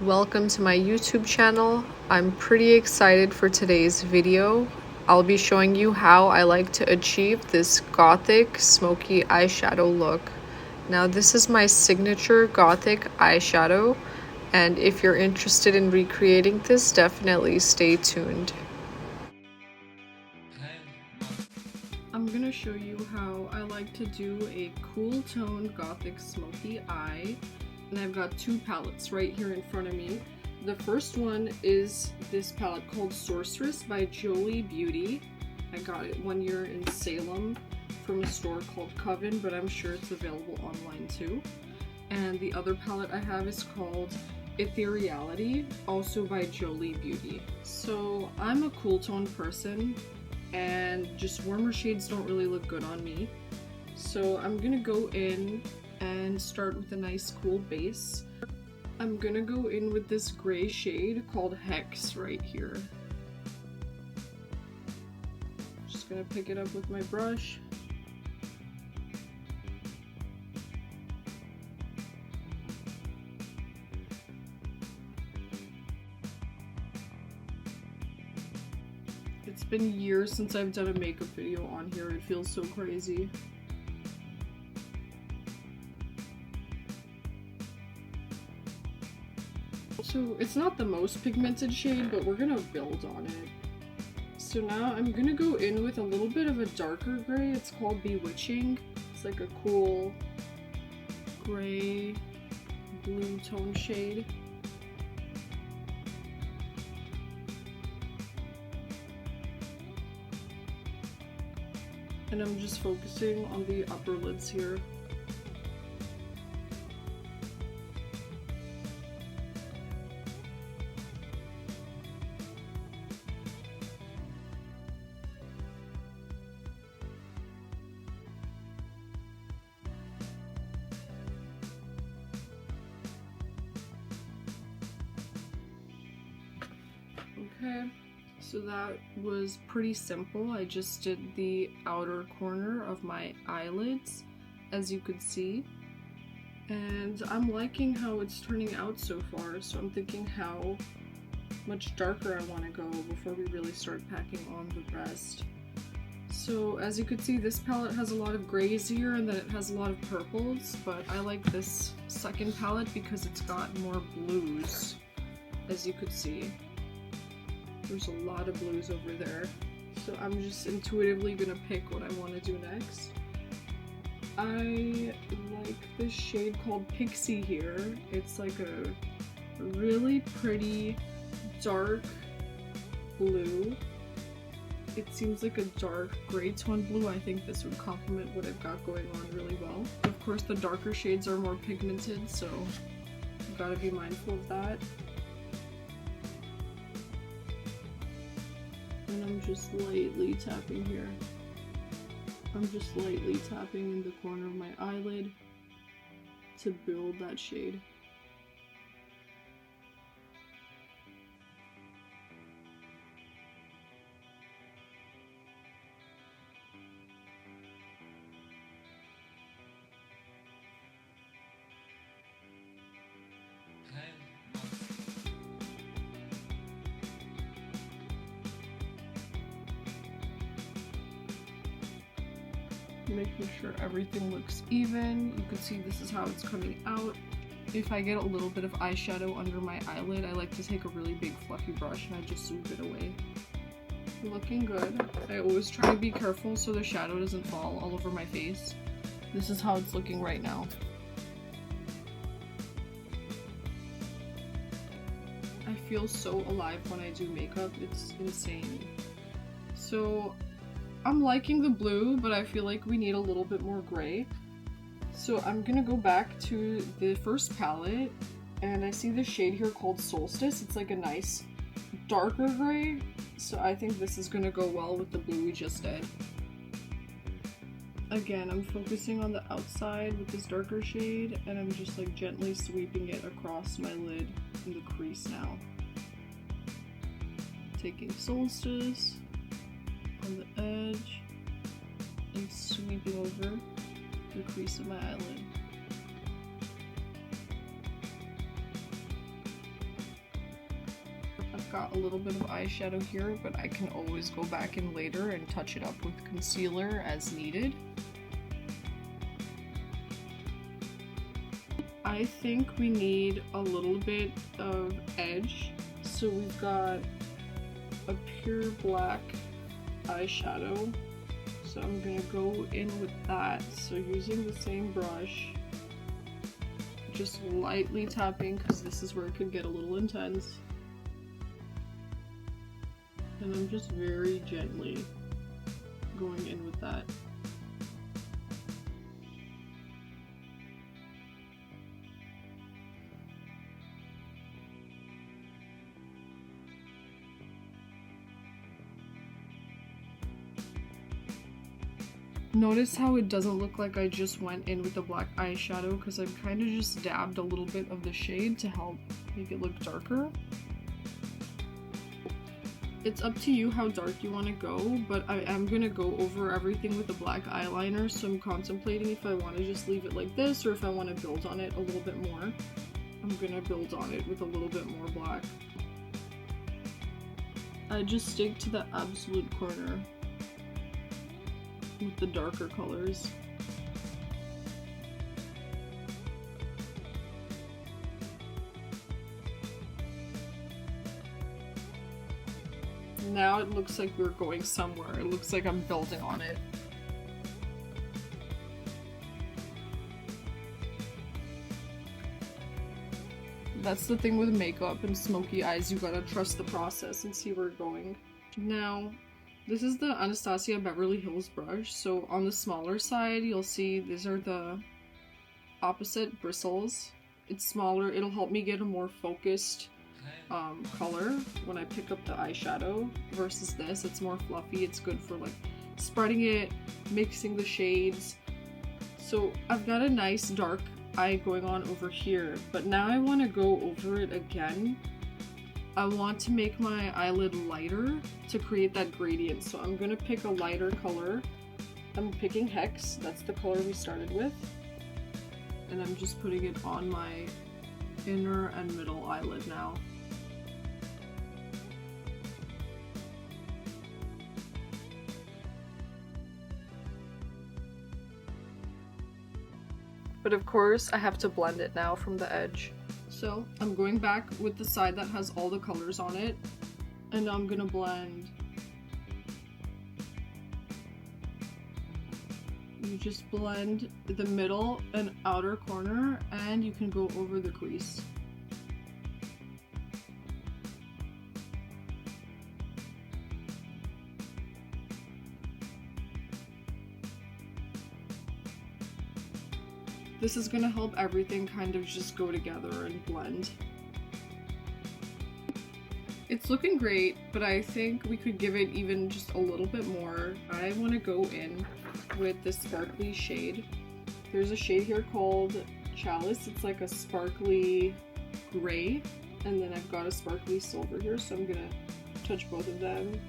Welcome to my YouTube channel. I'm pretty excited for today's video. I'll be showing you how I like to achieve this gothic smoky eyeshadow look. Now this is my signature gothic eyeshadow, and if you're interested in recreating this, definitely stay tuned. I'm gonna show you how I like to do a cool tone gothic smoky eye. And I've got two palettes right here in front of me. The first one is this palette called Sorceress by Jolie Beauty. I got it one year in Salem from a store called Coven, but I'm sure it's available online too. And the other palette I have is called Ethereality, also by Jolie Beauty. So I'm a cool tone person, and just warmer shades don't really look good on me. So I'm gonna go in and start with a nice cool base. I'm gonna go in with this gray shade called Hex right here. Just gonna pick it up with my brush. It's been years since I've done a makeup video on here. It feels so crazy. So it's not the most pigmented shade, but we're gonna build on it. So now I'm gonna go in with a little bit of a darker gray. It's called Bewitching. It's like a cool gray blue tone shade. And I'm just focusing on the upper lids here. Okay, so that was pretty simple. I just did the outer corner of my eyelids, as you could see, and I'm liking how it's turning out so far, so I'm thinking how much darker I want to go before we really start packing on the rest. So as you could see, this palette has a lot of grays here and then it has a lot of purples, but I like this second palette because it's got more blues, as you could see. There's a lot of blues over there, so I'm just intuitively gonna pick what I want to do next. I like this shade called Pixie here. It's like a really pretty dark blue. It seems like a dark gray tone blue. I think this would complement what I've got going on really well. Of course, the darker shades are more pigmented, so you've got to be mindful of that. And I'm just lightly tapping here. I'm just lightly tapping in the corner of my eyelid to build that shade. Making sure everything looks even. You can see this is how it's coming out. If I get a little bit of eyeshadow under my eyelid, I like to take a really big fluffy brush and I just sweep it away. Looking good. I always try to be careful so the shadow doesn't fall all over my face. This is how it's looking right now. I feel so alive when I do makeup. It's insane. So I'm liking the blue, but I feel like we need a little bit more gray. So I'm gonna go back to the first palette, and I see this shade here called Solstice. It's like a nice darker gray, so I think this is gonna go well with the blue we just did. Again, I'm focusing on the outside with this darker shade, and I'm just like gently sweeping it across my lid in the crease now. Taking Solstice on the edge and sweeping over the crease of my eyelid. got a little bit of eyeshadow here, but I can always go back in later and touch it up with concealer as needed. I think we need a little bit of edge, so we've got a pure black eyeshadow, so I'm gonna go in with that. So using the same brush, just lightly tapping because this is where it could get a little intense, and I'm just very gently going in with that. Notice how it doesn't look like I just went in with the black eyeshadow, because I've kind of just dabbed a little bit of the shade to help make it look darker. It's up to you how dark you want to go, but I am going to go over everything with the black eyeliner, so I'm contemplating if I want to just leave it like this or if I want to build on it a little bit more. I'm going to build on it with a little bit more black. I just stick to the absolute corner with the darker colors. Now it looks like we're going somewhere. It looks like I'm building on it. That's the thing with makeup and smoky eyes, you gotta trust the process and see where it's going. Now, this is the Anastasia Beverly Hills brush, so on the smaller side you'll see these are the opposite bristles. It's smaller, it'll help me get a more focused color when I pick up the eyeshadow, versus this, it's more fluffy, it's good for like spreading it, mixing the shades. So I've got a nice dark eye going on over here, but now I want to go over it again. I want to make my eyelid lighter to create that gradient, so I'm gonna pick a lighter color. I'm picking Hex, that's the color we started with, and I'm just putting it on my inner and middle eyelid now. But of course, I have to blend it now from the edge. So I'm going back with the side that has all the colors on it, and I'm gonna blend. You just blend the middle and outer corner, and you can go over the crease. This is gonna help everything kind of just go together and blend. It's looking great, but I think we could give it even just a little bit more. I want to go in with this sparkly shade. There's a shade here called Chalice. It's like a sparkly gray, and then I've got a sparkly silver here, so I'm gonna touch both of them.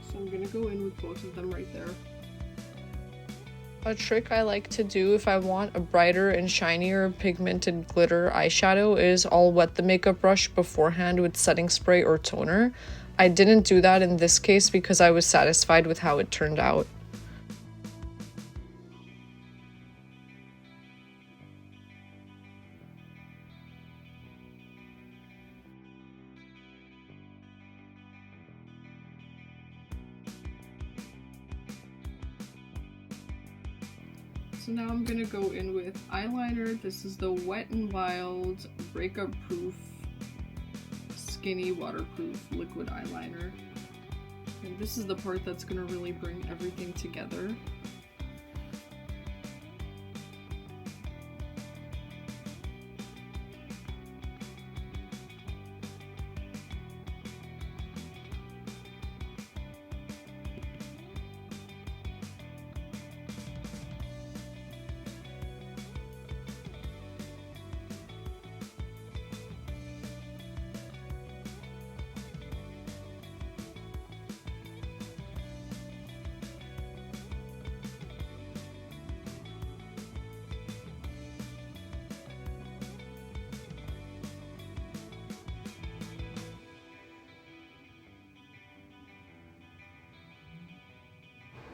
So I'm gonna go in with both of them right there. A trick I like to do if I want a brighter and shinier pigmented glitter eyeshadow is I'll wet the makeup brush beforehand with setting spray or toner. I didn't do that in this case because I was satisfied with how it turned out. So now I'm gonna go in with eyeliner. This is the Wet n Wild Breakup Proof Skinny Waterproof Liquid Eyeliner. And this is the part that's gonna really bring everything together.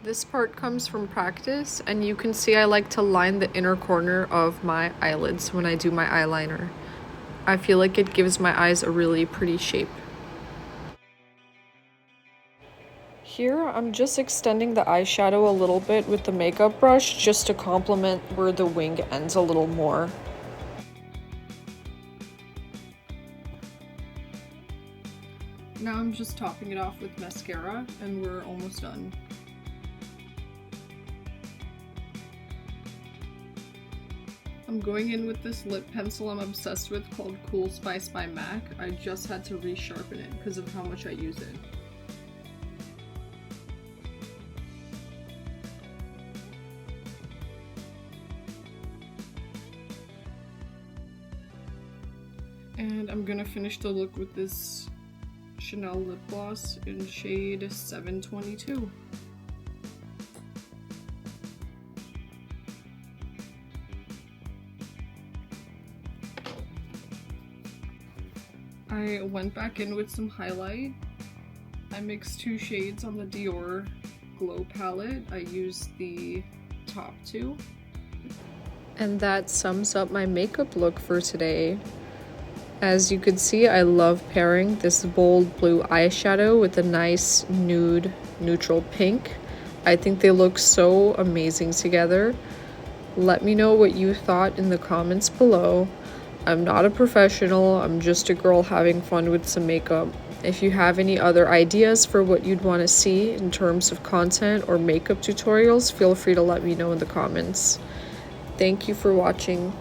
This part comes from practice, and you can see I like to line the inner corner of my eyelids when I do my eyeliner. I feel like it gives my eyes a really pretty shape. Here, I'm just extending the eyeshadow a little bit with the makeup brush just to complement where the wing ends a little more. Now I'm just topping it off with mascara, and we're almost done. I'm going in with this lip pencil I'm obsessed with called Cool Spice by MAC. I just had to resharpen it because of how much I use it. And I'm gonna finish the look with this Chanel lip gloss in shade 722. I went back in with some highlight. I mixed 2 shades on the Dior Glow palette. I used the top 2. And that sums up my makeup look for today. As you can see, I love pairing this bold blue eyeshadow with a nice nude neutral pink. I think they look so amazing together. Let me know what you thought in the comments below. I'm not a professional, I'm just a girl having fun with some makeup. If you have any other ideas for what you'd want to see in terms of content or makeup tutorials, feel free to let me know in the comments. Thank you for watching.